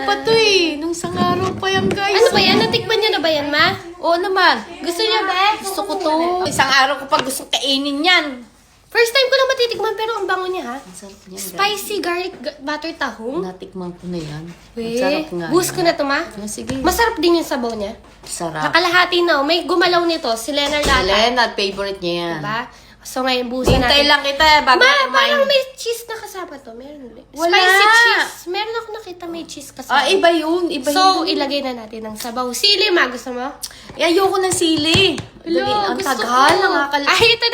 pa to eh. Nung isang araw pa yan, guys. Ano ba yan? Natikman niyo na ba yan, ma? Oo naman. Gusto niyo ba? Gusto ko to. Isang araw ko pa gusto kainin yan. First time ko lang matitikman pero ang bango niya, ha? Ang sarap niyan, guys. Spicy garlic butter tahong. Natikman ko na yan. Ang Weh, sarap nga. boost ko na to, ma. Yeah, sige. Masarap din yung sabaw niya. Sarap. Nakalahati na, oh. May gumalaw nito. Si Leonard Lala. Leonard, favorite niya yan. Diba? So ngayon, buhusan Hintay natin. lang kita bago Ma, kumain. parang may cheese na kasama to. Meron ulit. Wala. Spicy cheese. Meron ako nakita may cheese kasama. Iba yun. Iba So, yun. ilagay na natin ng sabaw. Sili, ma. Gusto mo? Ayoko ng sili. Hello, Ang gusto tagal. ko. Nakakal... Ay, ito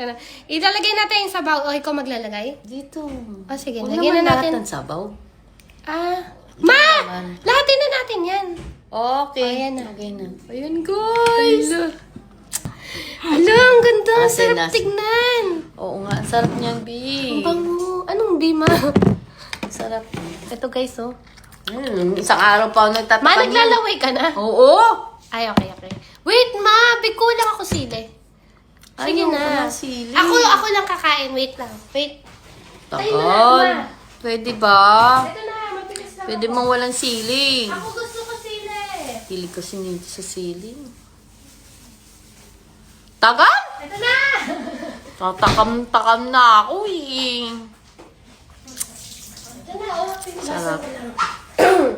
na. Ilalagay natin yung sabaw. O, ikaw maglalagay? Dito. O, sige. Huwag Lagyan naman na natin. lahat ng sabaw. Ma! naman. Lahatin na natin yan. Okay. Ayan na. Okay na. Ayan, guys. Hala, ang ganda. Ang Asin, sarap asin. tignan. Oo nga, ang sarap niyan, B. Ang bango. Anong bima? Ang sarap. Ito, guys, oh. Isang araw pa ako nagtatapan Ma, naglalaway ka na? Oo. Ay, okay. Wait, ma. Biko lang ako sili. Sige Ayaw ko na. ng sili. Ako lang kakain. Wait lang. Wait. Tayo na, Tagal. ma. Pwede ba? Ito na, mabilis na. Pwede mong walang sili. Ako gusto ko sili. Pili kasi nito sa sili. Tagal? Ito na. Tatakam-takam na ako eh. Ito na, oh. Sarap.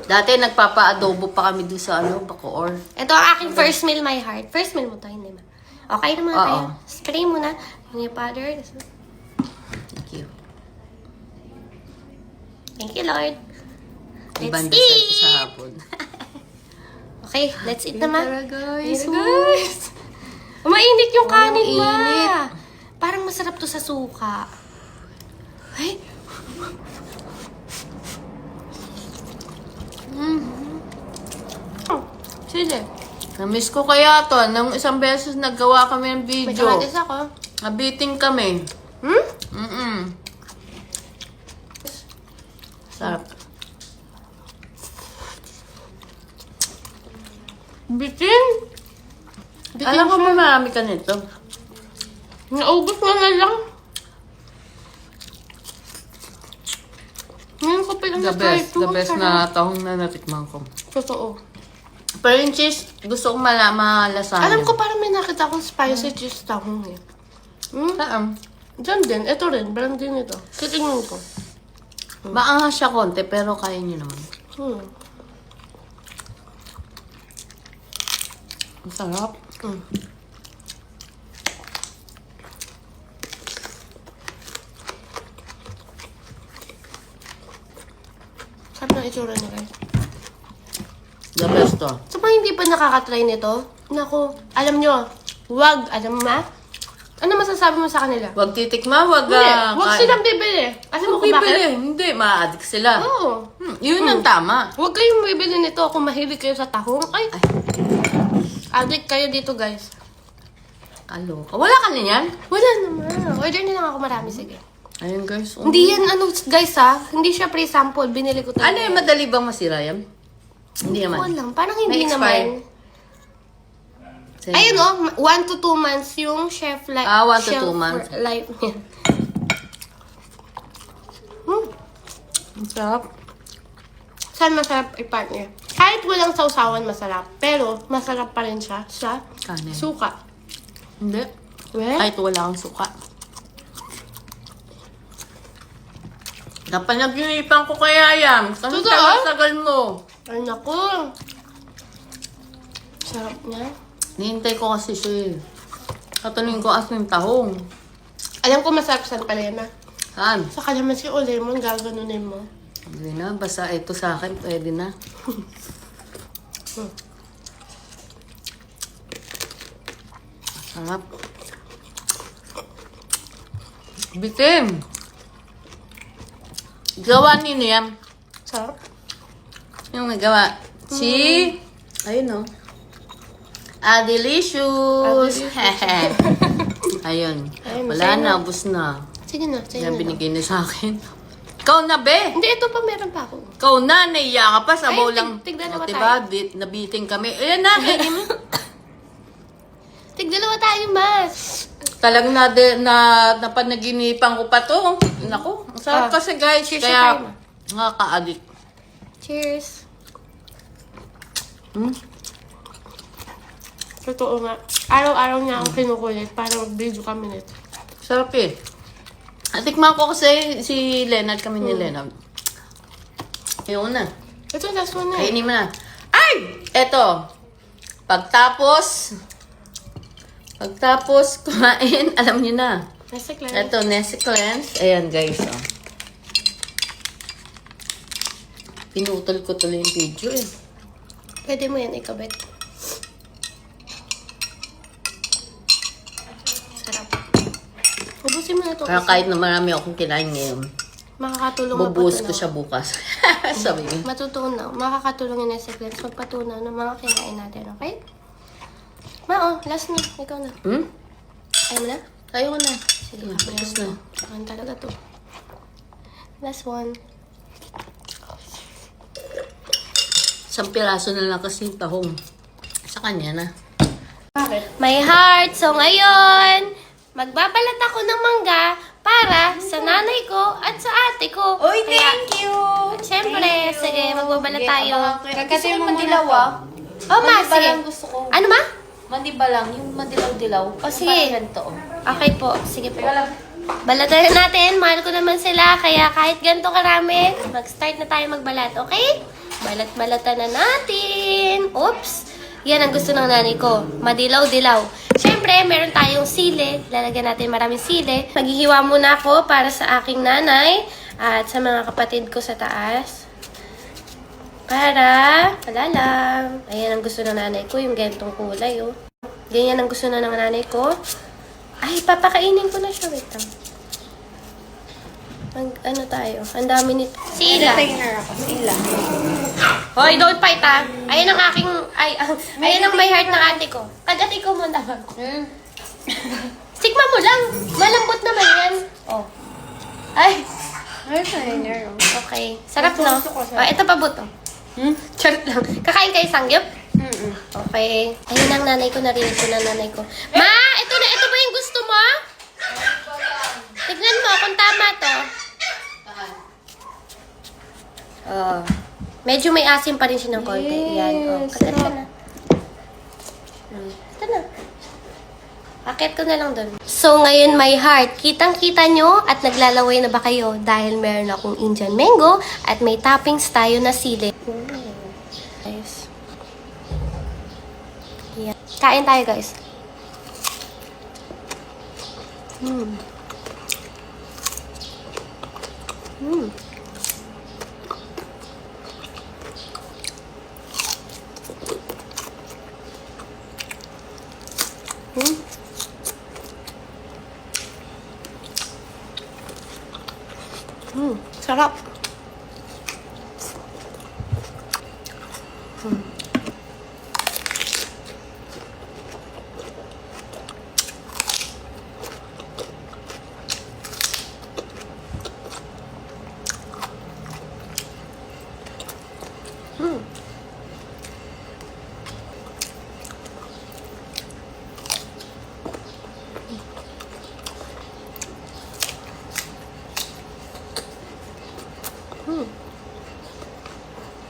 Dati nagpapa-adobo pa kami doon sa Bacoor. Ito ang aking first meal, my heart. First meal mo to, hindi ma. Okay naman Oo. tayo. Spray mo na. Yung powder. Thank you. Thank you, Lord. Let's Ibang dasal ko sa eat! hapon. Okay, let's eat na, ma. Tara, guys. Tara, guys. Mainit yung kanin, ma. init. Parang masarap to sa suka. Ay. Sili. Namiss ko kaya to. Nung isang beses naggawa kami ng May video. kamatis ako. Nabiting kami. Hmm? Sarap. Bitin? Alam ko marami ka nito. Naubos mo na lang. Ngayon ko pa lang na-try ito. The best na tahong na natikman ko. Totoo. Pero yung cheese, gusto kong malasahan. Alam ko parang may nakita akong spicy cheese tahong eh. Saan? Diyan din. Ito rin. Parang din ito. Titingnan ko. Maangas siya konti, pero kaya niyo naman. Ang sarap. Sarap ng itsura niya, guys. The best to. Sa mga hindi pa nakakatry nito, naku, alam nyo, wag, alam mo ma? Ano masasabi mo sa kanila? Huwag titikma, huwag Hindi, wag silang bibili. Alam mo kung bakit? bibili. Hindi, ma-addict sila. Oo. Yun ang tama. Huwag kayong bibili nito kung mahilig kayo sa tahong. Ay, addict kayo dito, guys. Kaloka. Wala ka na yan? Wala naman. Order na lang ako marami, sige. Ayun guys. Hindi yan, ano, guys ha, hindi siya pre-sample. Binili ko talaga. Ano yung madali bang masira yan? Hindi naman. Wala lang. Parang hindi May naman. expire. Ayun oh, 1 to 2 months yung chef life. 1 to 2 months. Life niya. Ang sarap. Saan masarap i-partner? Kahit walang sausawan, masarap. Pero, masarap pa rin siya sa Kanin. suka. Hindi. Well, Kahit wala kang suka. Napanag-inipan ko kaya yan. Kasi Totoo? tagal-tagal mo. ay naku. Sarap niya. Nihintay ko kasi siya eh. Katuloy ko as yung tahong. Alam ko masarap sa palema. Saan? Sa kalamansi o lemon, gaganunin mo. Hindi na. Basta ito sa akin. Pwede na. Sarap. Bitin. Gawa nino yan. Sarap. Yung nagawa. Si? Ayun o. Delicious. Ayun. Ayun, Wala sa'yo na. na. Ubus na. Sige na, sige Yan na. binigay na sa akin. Ikaw na, be. Hindi, ito pa meron pa ako. Ikaw na. Naiya ka pa. Sabaw Ay, lang. tigdalawa O, tayo. diba? Nabiting kami. Ayan na. Ganyan mo. Tigdalawa tayo, mas. Talagang napanaginipan ko pa to. Naku. Ang sarap kasi guys. Cheers Kaya tayo. nakaka-addict. Cheers. Hmm? Totoo nga. Araw-araw niya akong kinukulit para mag-video kami nito. Sarap eh. Tikman ko kasi si Leonard, kami ni Leonard. Ayun na. Ito, last one na. Kainin mo na. Ay! Eto. Pagtapos kumain, alam niyo na. Nasa clan. Eto, Nestle Cleanse. Ayan guys. Oh. Pinutol ko tuloy yung video eh. Pwede mo yan ikabit. Sarap. Ubusin mo na ito. Kaya kahit na marami akong kinain ngayon, Makakatulong bubuhos ko magpatunaw. siya bukas. Sabi niya. Matutunaw. Makakatulong yung nasa cleanse. Magpatunaw ng mga kinain natin, okay? Last na. Ikaw na. Hmm? Ayaw mo na? Ayaw ko na. Sige, Tapos na. Ayan talaga to. Last one. Isang piraso na lang kasi yung tahong. Sa kanya na. Bakit? My heart! So ngayon, magbabalat ako ng mangga para sa nanay ko at sa ate ko. Uy, Kaya, thank you! Siyempre, sige, magbabalat tayo. Kasi yung madilaw ah. Oh, ma, Madiba sige. lang gusto ko. Ano ma? Madiba lang, yung madilaw-dilaw. O, sige. Parang ganito, oh. Okay po, sige po. Teka lang. Balatan natin, mahal ko naman sila, kaya kahit ganito karami, mag-start na tayo magbalat, okay? Balat-balatan na natin. Oops! Yan ang gusto ng nanay ko. Madilaw-dilaw. Siyempre, meron tayong sili. Lalagyan natin maraming sili. Maghihiwa muna ako para sa aking nanay at sa mga kapatid ko sa taas. Para, wala lang. Ayan ang gusto ng nanay ko, yung gantong kulay, oh. Ganyan ang gusto na ng nanay ko. Ay, papakainin ko na siya. Wait lang. Ano tayo? Ang dami nito. Sila. Entertainer ako, sila. Hoy, don't fight ah. Ayan ang aking, ayan ang may heart ng ate ko. Kagati ko mo naman. Sigma mo lang. Malambot naman yan. Oh. Ay. Entertainer, oh. Okay. Sarap, no? Gusto ko, Oh, ito pa buto. Charot lang. Kakain kayo sangyup? Mm-mm. Okay. Ayun ang nanay ko. Narinig ko ng nanay ko. Ma! Ito na. Ito ba yung gusto mo? Tignan mo kung tama to. Oh. Medyo may asim pa rin siya ng konti. Yan. Oh. Kagat ka na. Ito na. Akit ko na lang doon. So, ngayon, my heart. Kitang-kita nyo at naglalaway na ba kayo dahil meron akong Indian mango at may toppings tayo na sili. Guys. Yan. Kain tayo, guys. Mm. Mm. Mm. Sarap.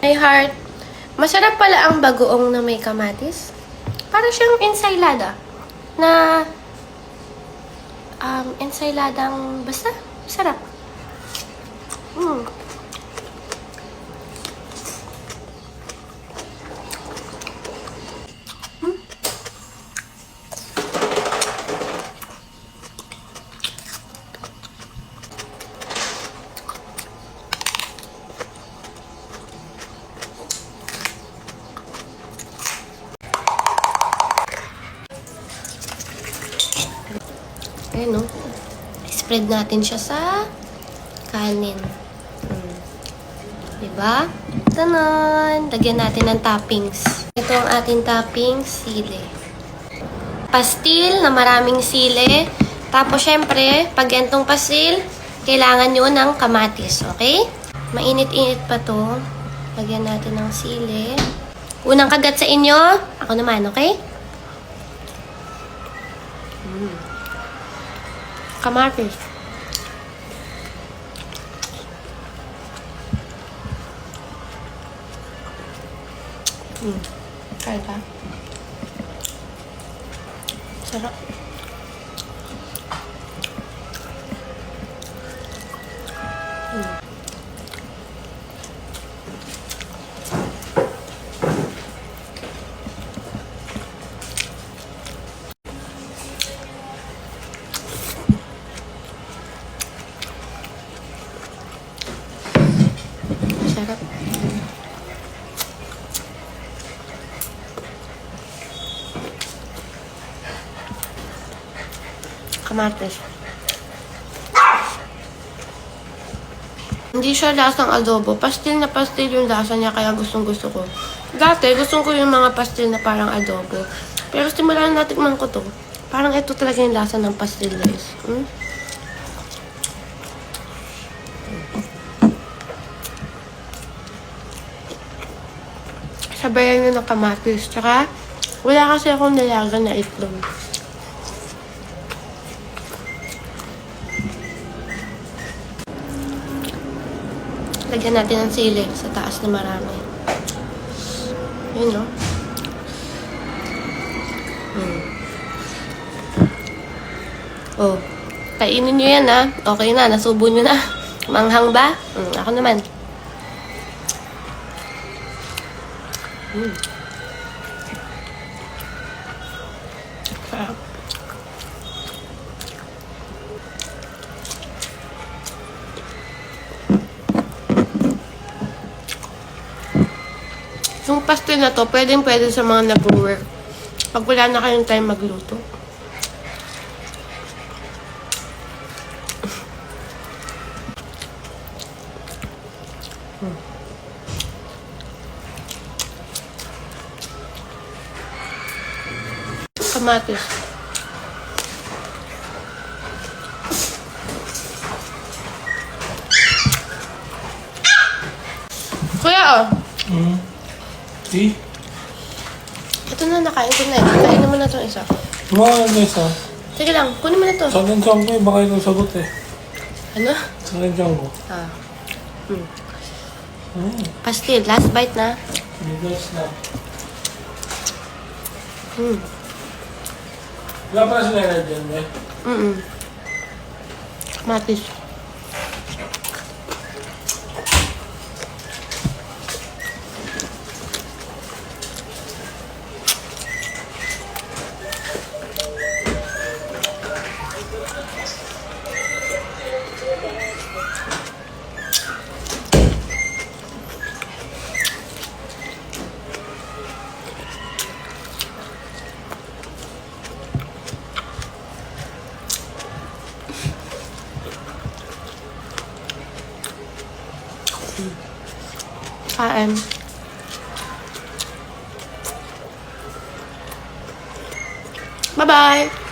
My heart. Masarap pala ang bagoong na may kamatis. Para siyang ensaylada. Na, ensayladang basta. Sarap. Ayan, no? Spread natin siya sa kanin. Diba? Tanan! Lagyan natin ng toppings. Ito ang ating toppings, sili. Pastil na maraming sili. Tapos, syempre, pag gantong pastil, kailangan nyo ng kamatis, okay? Mainit-init pa to. Lagyan natin ng sili. Unang kagat sa inyo, ako naman, okay? Kamatis. Kaya ka? Sarap. Sarap. Kamatis. Hindi siya lasang adobo. Pastil na pastil yung lasa niya, kaya gustong-gusto ko. Dati, gusto ko yung mga pastil na parang adobo. Pero simula na natikman ko to. Parang ito talaga yung lasa ng pastil, guys. Sabayan nyo ng kamatis. Tsaka, wala kasi akong nilaga na itlog. Lagyan natin ng sili sa taas na marami. Yun, no? Oh, kainin nyo yan, ha? Okay na, nasubo nyo na. Manghang ba? Ako naman. Sarap. Yung pastel na to, pwede sa mga nag-work. Pag wala na kayong time magluto. Kamatis. Kuya, oh. See? Ito na, nakain ko na eh. Kainin mo na itong isa. Mga guys ha. Sige lang, kunin mo na ito. Sa nandiyan ko eh, baka ito sagot eh. Ano? Sa nandiyan ko. Ah. Pastil, last bite na. Noodles na. Wala pala sila na dyan eh. Kamatis. Kain. Bye-bye!